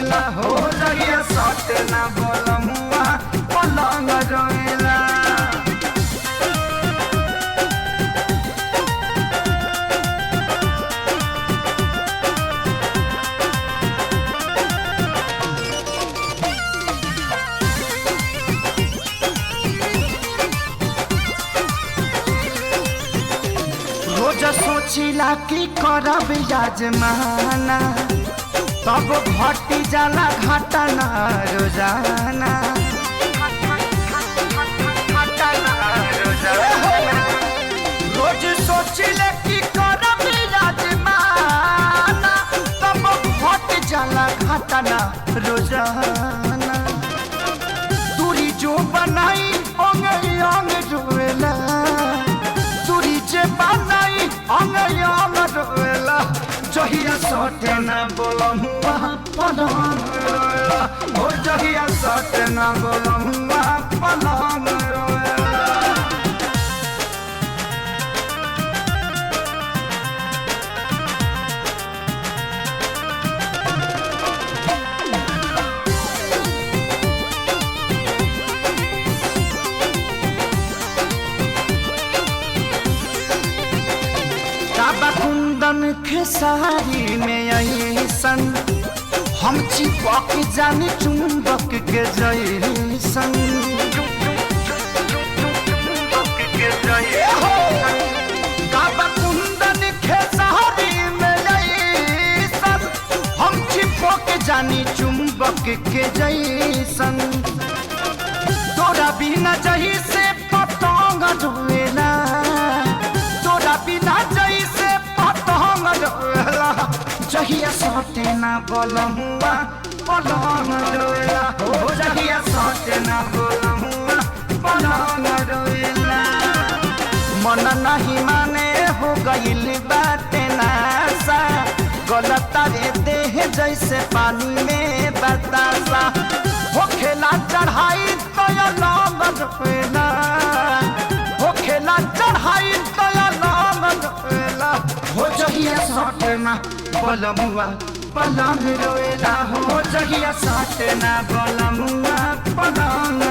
रोएला हो जहिया सटे ना बलमुआ पलंग रोएला। रोज सोचिला कि करब याजमाना तब घटी जाला घटना रोजाना। रोज सोचिले कि करब याजमाना तब घट जाला घटना रोजाना। दूरी जो बनाई अंग अंग रोएला, दूरी जे बनाई अंग अंग रोएला। जहिया सटे ना बलमुआ पलंग रोएला हो जहिया सटे ना बलमुआ पलंग रोएला। कुंदन खेसारी में ऐसन हम चिपक जानी चुंबक के जैसन। कुंदन खेसारी में ऐसन हम चिपक जानी चुंबक के जैसन। तोरा बिना जही से पतंग रोएला, तोरा बिना जही से पतंग रोएला। जहिया सटे ना बलमुआ पलंग रोएला हो जहिया सटे ना बलमुआ पलंग रोएला। मन नहीं माने हो गइल बाटे नासा, गलत रे देह जैसे पानी में बतासा। हो खेला चढ़ाई तो लंग रोएला, हो खेला चढ़ाई तो लंग रोएला। हो जहिया सटे ना बलमुआ पलंग रोएला हो जहिया सटे ना बलमुआ पलंग